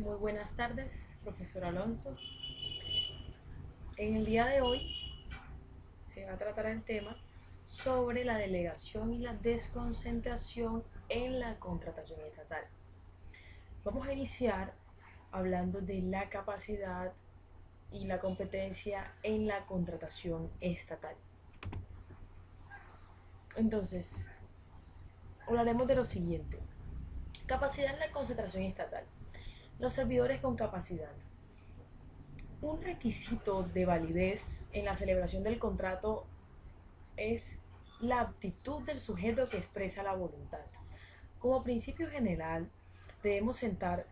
Muy buenas tardes, profesor Alonso. En el día de hoy se va a tratar el tema sobre la delegación y la desconcentración en la contratación estatal. Vamos a iniciar hablando de la capacidad y la competencia en la contratación estatal. Entonces, hablaremos de lo siguiente. Capacidad en la concentración estatal. Los servidores con capacidad. Un requisito de validez en la celebración del contrato es la aptitud del sujeto que expresa la voluntad. Como principio general, debemos sentar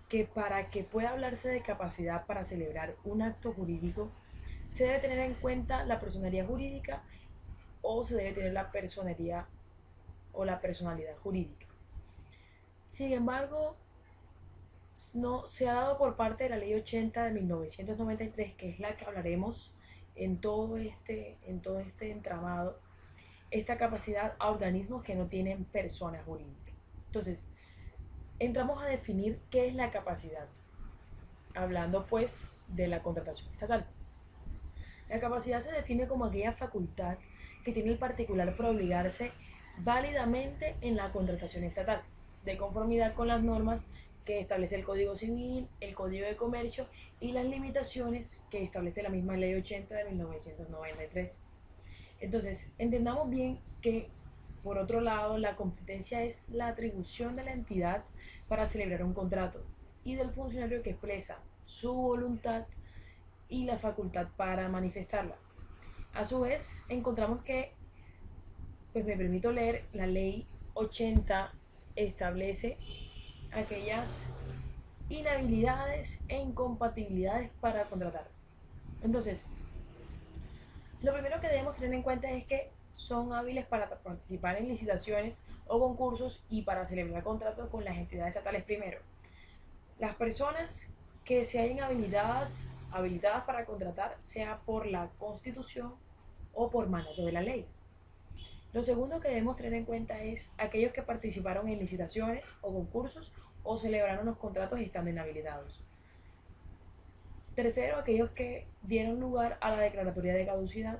que para que pueda hablarse de capacidad para celebrar un acto jurídico, se debe tener en cuenta la personalidad jurídica o se debe tener la personería o la personalidad jurídica. Sin embargo, no se ha dado por parte de la Ley 80 de 1993, que es la que hablaremos en todo este entramado, esta capacidad a organismos que no tienen persona jurídica. Entonces, entramos a definir qué es la capacidad, hablando pues de la contratación estatal. La capacidad se define como aquella facultad que tiene el particular para obligarse válidamente en la contratación estatal, de conformidad con las normas que establece el Código Civil, el Código de Comercio y las limitaciones que establece la misma Ley 80 de 1993. Entonces, entendamos bien que, por otro lado, la competencia es la atribución de la entidad para celebrar un contrato y del funcionario que expresa su voluntad y la facultad para manifestarla. A su vez, encontramos que, pues me permito leer, la ley 80 establece aquellas inhabilidades e incompatibilidades para contratar. Entonces, lo primero que debemos tener en cuenta es que son hábiles para participar en licitaciones o concursos y para celebrar contratos con las entidades estatales primero. Las personas que se hayan habilitadas para contratar, sea por la Constitución o por mandato de la ley. Lo segundo que debemos tener en cuenta es aquellos que participaron en licitaciones o concursos o celebraron los contratos estando inhabilitados. Tercero, aquellos que dieron lugar a la declaratoria de caducidad.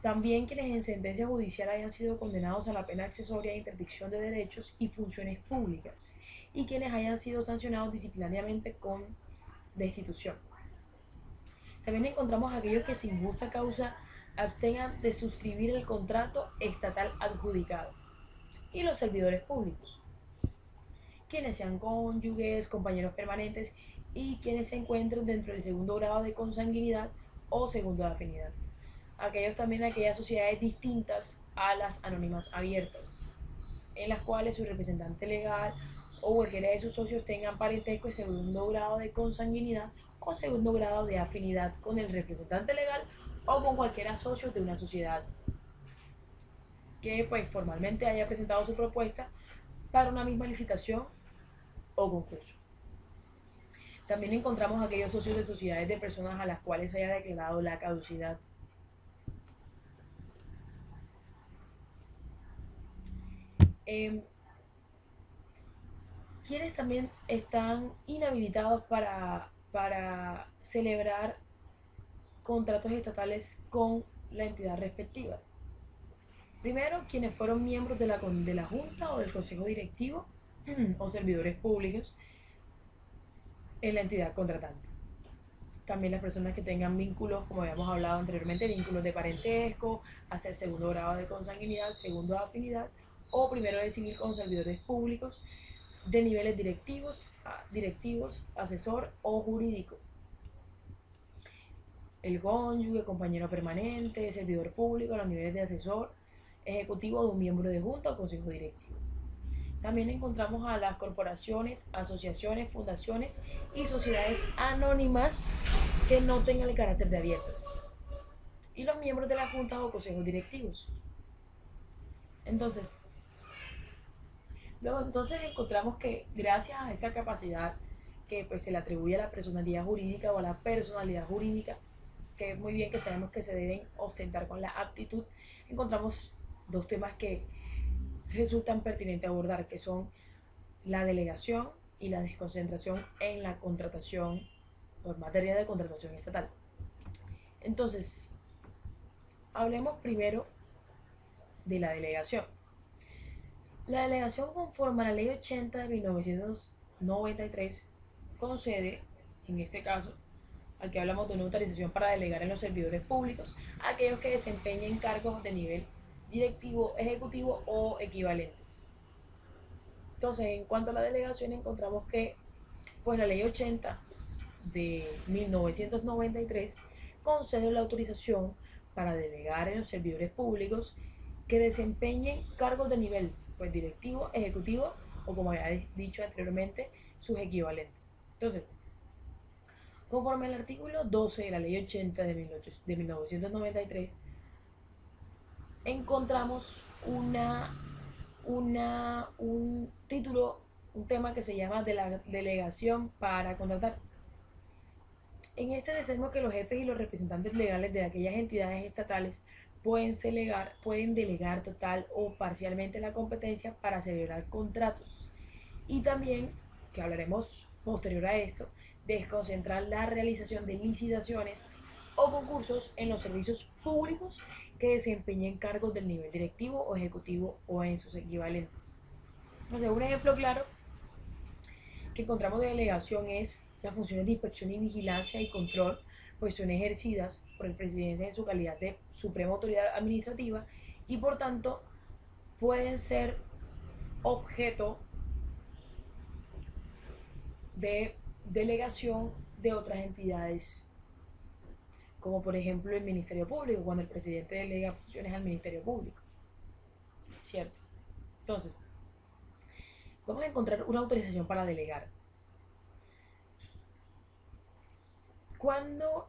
También quienes en sentencia judicial hayan sido condenados a la pena accesoria de interdicción de derechos y funciones públicas y quienes hayan sido sancionados disciplinariamente con destitución. También encontramos a aquellos que sin justa causa abstengan de suscribir el contrato estatal adjudicado y los servidores públicos, quienes sean cónyuges, compañeros permanentes y quienes se encuentren dentro del segundo grado de consanguinidad o segundo de afinidad. Aquellas sociedades distintas a las anónimas abiertas, en las cuales su representante legal o cualquiera de sus socios tengan parentesco de segundo grado de consanguinidad o segundo grado de afinidad con el representante legal o con cualquiera socio de una sociedad que pues formalmente haya presentado su propuesta para una misma licitación o concurso. También encontramos aquellos socios de sociedades de personas a las cuales se haya declarado la caducidad. Eh, quienes también están inhabilitados para celebrar contratos estatales con la entidad respectiva. Primero, quienes fueron miembros de la Junta o del Consejo Directivo o servidores públicos en la entidad contratante. También las personas que tengan vínculos, como habíamos hablado anteriormente, vínculos de parentesco, hasta el segundo grado de consanguinidad, segundo de afinidad, o primero de civil con servidores públicos de niveles directivos, asesor o jurídico. El cónyuge, compañero permanente, servidor público a los niveles de asesor, ejecutivo de un miembro de junta o consejo directivo. También encontramos a las corporaciones, asociaciones, fundaciones y sociedades anónimas que no tengan el carácter de abiertas. Y los miembros de las juntas o consejos directivos. Entonces, luego encontramos que gracias a esta capacidad que pues se le atribuye a la personalidad jurídica o a la personalidad jurídica, que es muy bien que sabemos que se deben ostentar con la aptitud, encontramos dos temas que resultan pertinentes abordar, que son la delegación y la desconcentración en la contratación o en materia de contratación estatal. Entonces, hablemos primero de la delegación. La delegación, conforme a la Ley 80 de 1993, concede, en este caso, aquí hablamos de una autorización para delegar en los servidores públicos a aquellos que desempeñen cargos de nivel directivo, ejecutivo o equivalentes. Entonces, en cuanto a la delegación, encontramos que pues la Ley 80 de 1993 concede la autorización para delegar en los servidores públicos que desempeñen cargos de nivel pues directivo, ejecutivo o, como había dicho anteriormente, sus equivalentes. Entonces, conforme al artículo 12 de la Ley 80 de 1993, encontramos un título, un tema que se llama de la delegación para contratar. En este decimos que los jefes y los representantes legales de aquellas entidades estatales pueden delegar total o parcialmente la competencia para celebrar contratos. Y también, que hablaremos posterior a esto, desconcentrar la realización de licitaciones o concursos en los servicios públicos que desempeñen cargos del nivel directivo o ejecutivo o en sus equivalentes. O sea, un ejemplo claro que encontramos de delegación es las funciones de inspección y vigilancia y control, pues son ejercidas por el presidente en su calidad de suprema autoridad administrativa y por tanto pueden ser objeto de delegación de otras entidades, como por ejemplo el Ministerio Público, cuando el presidente delega funciones al Ministerio Público, ¿cierto? Entonces, vamos a encontrar una autorización para delegar. ¿Cuándo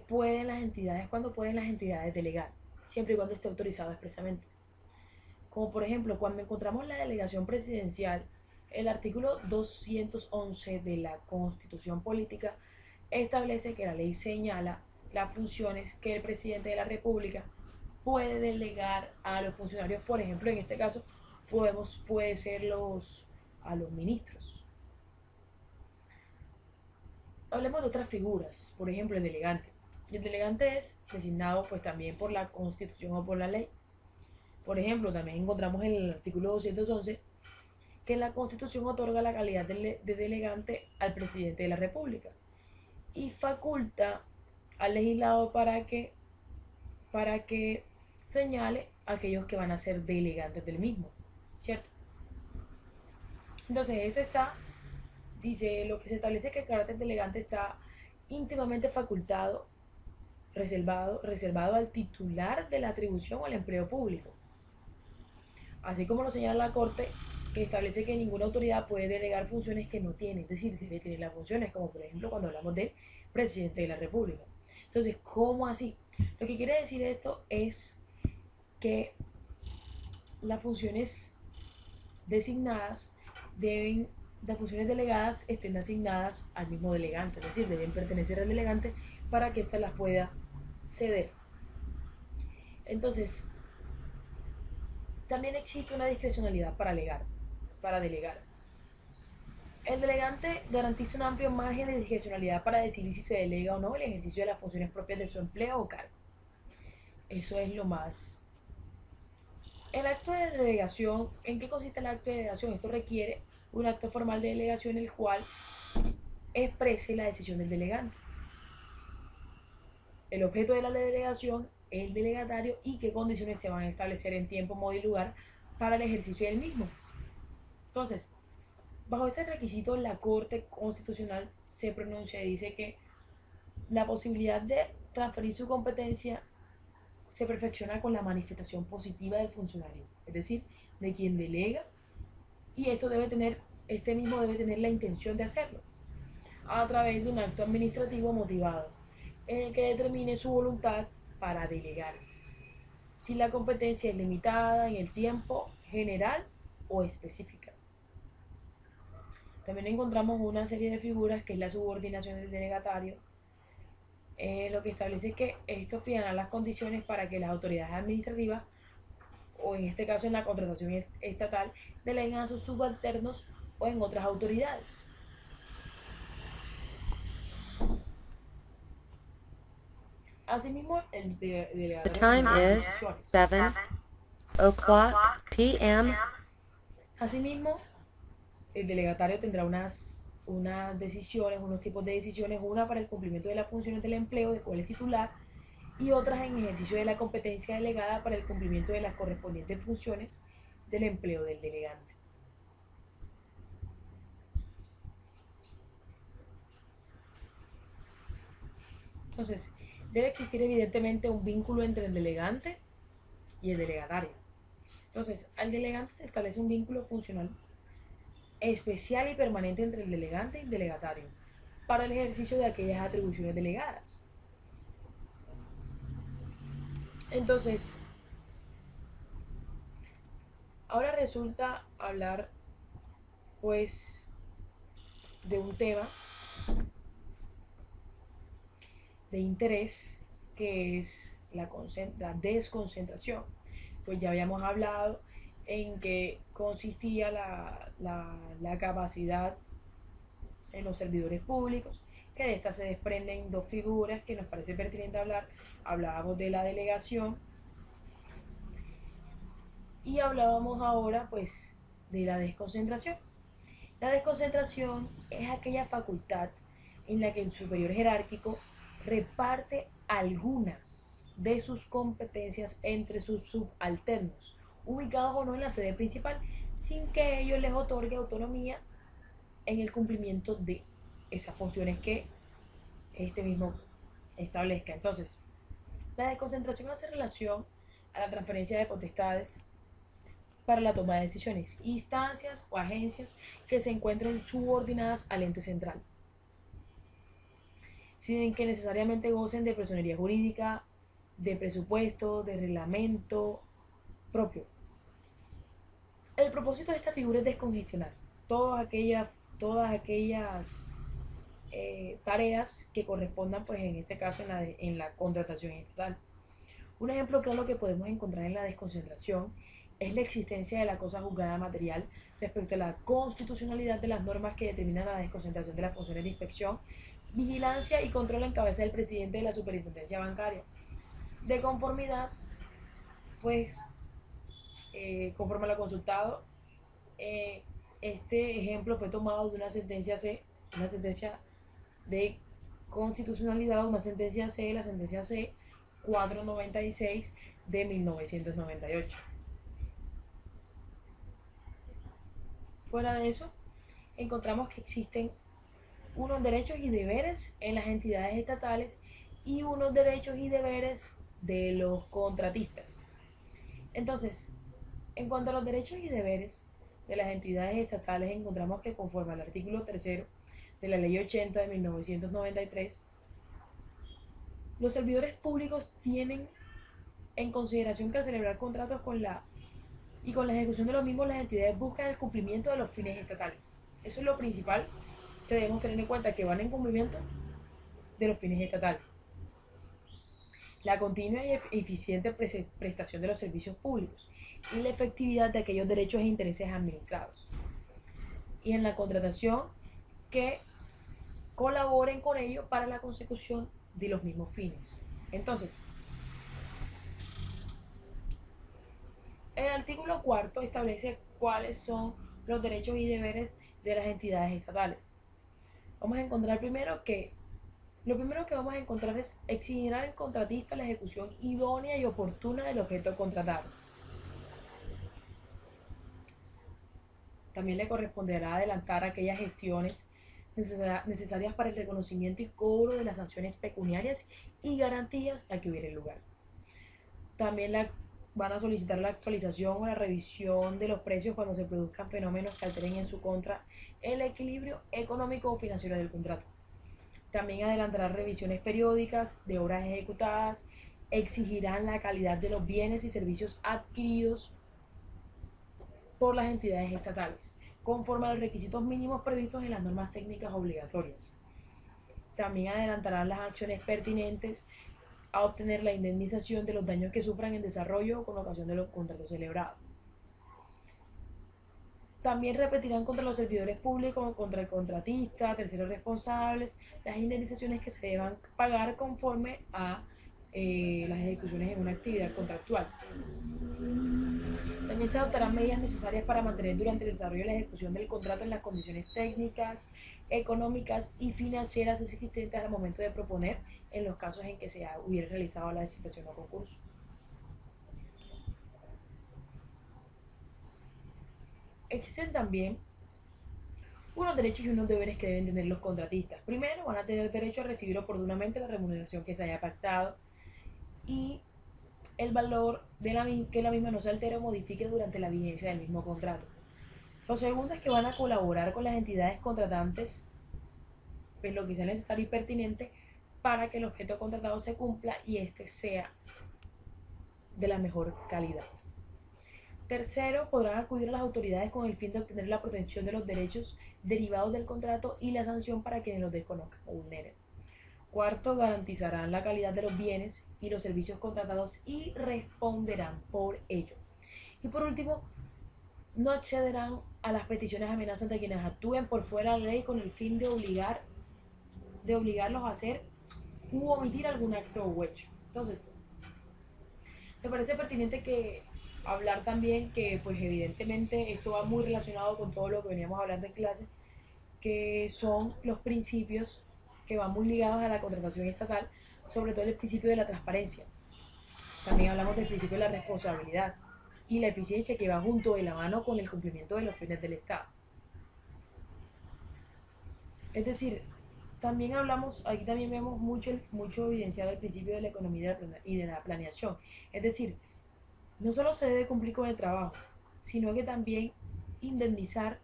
pueden las entidades delegar? Siempre y cuando esté autorizado expresamente. Como por ejemplo, cuando encontramos la delegación presidencial, el artículo 211 de la Constitución Política establece que la ley señala las funciones que el presidente de la República puede delegar a los funcionarios. Por ejemplo, en este caso, puede ser a los ministros. Hablemos de otras figuras, por ejemplo, el delegante. El delegante es designado pues también por la Constitución o por la ley. Por ejemplo, también encontramos en el artículo 211 que la Constitución otorga la calidad de delegante al presidente de la República y faculta al legislador para que señale a aquellos que van a ser delegantes del mismo, ¿cierto? Entonces, dice, lo que se establece que el carácter delegante está íntimamente facultado, reservado al titular de la atribución o al empleo público, así como lo señala la Corte, que establece que ninguna autoridad puede delegar funciones que no tiene, es decir, debe tener las funciones, como por ejemplo cuando hablamos del presidente de la República. Entonces, ¿cómo así? Lo que quiere decir esto es que las funciones designadas las funciones delegadas estén asignadas al mismo delegante, es decir, deben pertenecer al delegante para que ésta las pueda ceder. Entonces, también existe una discrecionalidad para delegar. El delegante garantiza un amplio margen de discrecionalidad para decidir si se delega o no el ejercicio de las funciones propias de su empleo o cargo. Eso es lo más. El acto de delegación, ¿en qué consiste el acto de delegación? Esto requiere un acto formal de delegación el cual exprese la decisión del delegante. El objeto de la delegación, el delegatario y qué condiciones se van a establecer en tiempo, modo y lugar para el ejercicio del mismo. Entonces, bajo este requisito, la Corte Constitucional se pronuncia y dice que la posibilidad de transferir su competencia se perfecciona con la manifestación positiva del funcionario, es decir, de quien delega, y este mismo debe tener la intención de hacerlo, a través de un acto administrativo motivado, en el que determine su voluntad para delegar, si la competencia es limitada en el tiempo, general o específica. También encontramos una serie de figuras que es la subordinación del delegatario, lo que establece que esto fijará las condiciones para que las autoridades administrativas, o en este caso en la contratación estatal, deleguen a sus subalternos o en otras autoridades. Asimismo, el The delegatorio time tendrá unas is decisiones. 7:00 p.m. Asimismo, el delegatario tendrá unas decisiones, unos tipos de decisiones, una para el cumplimiento de las funciones del empleo del cual es titular y otras en ejercicio de la competencia delegada para el cumplimiento de las correspondientes funciones del empleo del delegante. Entonces, debe existir evidentemente un vínculo entre el delegante y el delegatario. Entonces, al delegante se establece un vínculo funcional especial y permanente entre el delegante y el delegatario para el ejercicio de aquellas atribuciones delegadas. Entonces, ahora resulta hablar pues de un tema de interés que es la desconcentración. Pues ya habíamos hablado en que consistía la capacidad en los servidores públicos, que de esta se desprenden dos figuras que nos parece pertinente hablar. Hablábamos de la delegación y hablábamos ahora pues de la desconcentración. La desconcentración es aquella facultad en la que el superior jerárquico reparte algunas de sus competencias entre sus subalternos, ubicados o no en la sede principal, sin que ello les otorgue autonomía en el cumplimiento de esas funciones que este mismo establezca. Entonces, la desconcentración hace relación a la transferencia de potestades para la toma de decisiones, instancias o agencias que se encuentren subordinadas al ente central, sin que necesariamente gocen de personería jurídica, de presupuesto, de reglamento propio. El propósito de esta figura es descongestionar todas aquellas tareas que correspondan, pues en este caso en la contratación estatal. Un ejemplo claro que podemos encontrar en la desconcentración es la existencia de la cosa juzgada material respecto a la constitucionalidad de las normas que determinan la desconcentración de las funciones de inspección, vigilancia y control en cabeza del presidente de la superintendencia bancaria. De conformidad, pues, conforme a lo consultado, eh, este ejemplo fue tomado de una sentencia de constitucionalidad, una sentencia C, la sentencia C 496 de 1998. Fuera de eso, encontramos que existen unos derechos y deberes en las entidades estatales y unos derechos y deberes de los contratistas. Entonces, en cuanto a los derechos y deberes de las entidades estatales, encontramos que conforme al artículo 3 de la Ley 80 de 1993, los servidores públicos tienen en consideración que al celebrar contratos con la ejecución de los mismos, las entidades buscan el cumplimiento de los fines estatales. Eso es lo principal que debemos tener en cuenta, que van en cumplimiento de los fines estatales. La continua y eficiente prestación de los servicios públicos y la efectividad de aquellos derechos e intereses administrados. Y en la contratación, que colaboren con ello para la consecución de los mismos fines. Entonces, el artículo cuarto establece cuáles son los derechos y deberes de las entidades estatales. Vamos a encontrar lo primero que vamos a encontrar es exigir al contratista la ejecución idónea y oportuna del objeto contratado. También le corresponderá adelantar aquellas gestiones necesarias para el reconocimiento y cobro de las sanciones pecuniarias y garantías a que hubiera lugar. También van a solicitar la actualización o la revisión de los precios cuando se produzcan fenómenos que alteren en su contra el equilibrio económico o financiero del contrato. También adelantarán revisiones periódicas de obras ejecutadas, exigirán la calidad de los bienes y servicios adquiridos por las entidades estatales, conforme a los requisitos mínimos previstos en las normas técnicas obligatorias. También adelantarán las acciones pertinentes a obtener la indemnización de los daños que sufran en desarrollo o con ocasión de los contratos celebrados. También repetirán contra los servidores públicos, contra el contratista, terceros responsables, las indemnizaciones que se deban pagar conforme a las ejecuciones en una actividad contractual. También se adoptarán medidas necesarias para mantener durante el desarrollo y la ejecución del contrato en las condiciones técnicas, económicas y financieras existentes al momento de proponer en los casos en que se hubiera realizado la licitación o concurso. Existen también unos derechos y unos deberes que deben tener los contratistas. Primero, van a tener derecho a recibir oportunamente la remuneración que se haya pactado y el valor de que la misma no se altere o modifique durante la vigencia del mismo contrato. Lo segundo es que van a colaborar con las entidades contratantes en lo que sea necesario y pertinente para que el objeto contratado se cumpla y este sea de la mejor calidad. Tercero, podrán acudir a las autoridades con el fin de obtener la protección de los derechos derivados del contrato y la sanción para quienes los desconozcan o vulneren. Cuarto, garantizarán la calidad de los bienes y los servicios contratados y responderán por ello. Y por último, no accederán a las peticiones amenazas de quienes actúen por fuera de la ley con el fin de obligarlos a hacer u omitir algún acto o hecho. Entonces, me parece pertinente que hablar también que pues evidentemente esto va muy relacionado con todo lo que veníamos hablando en clase, que son los principios que van muy ligados a la contratación estatal, sobre todo el principio de la transparencia. También hablamos del principio de la responsabilidad y la eficiencia que va junto de la mano con el cumplimiento de los fines del Estado. Es decir, también hablamos, aquí también vemos mucho evidenciado el principio de la economía y de la planeación. Es decir, no solo se debe cumplir con el trabajo, sino que también indemnizar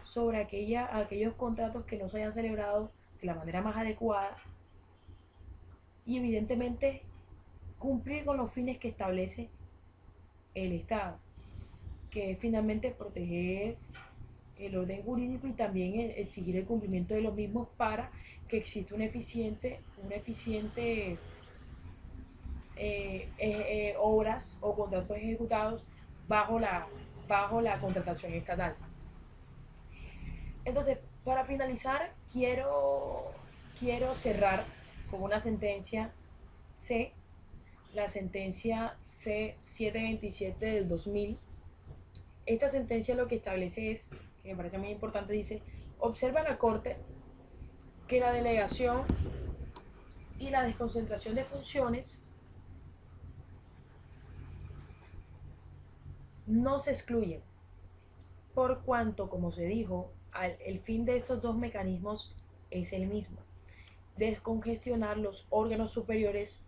sobre aquellos contratos que no se hayan celebrado de la manera más adecuada y evidentemente cumplir con los fines que establece el Estado, que es finalmente proteger el orden jurídico y también exigir el cumplimiento de los mismos para que exista un eficiente obras o contratos ejecutados bajo la contratación estatal. Entonces, para finalizar, quiero cerrar con una sentencia C, la sentencia C727 del 2000. Esta sentencia lo que establece es, que me parece muy importante, dice: observa la Corte que la delegación y la desconcentración de funciones no se excluyen, por cuanto, como se dijo, el fin de estos dos mecanismos es el mismo: descongestionar los órganos superiores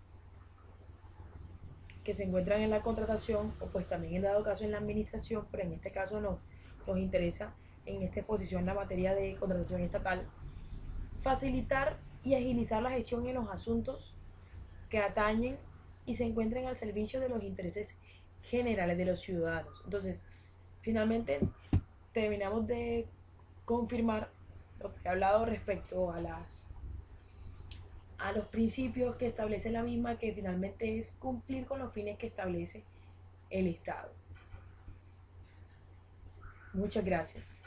que se encuentran en la contratación o pues también en dado caso en la administración, pero en este caso nos interesa en esta exposición la materia de contratación estatal, facilitar y agilizar la gestión en los asuntos que atañen y se encuentren al servicio de los intereses generales de los ciudadanos. Entonces, finalmente terminamos de confirmar lo que he hablado respecto a los principios que establece la misma, que finalmente es cumplir con los fines que establece el Estado. Muchas gracias.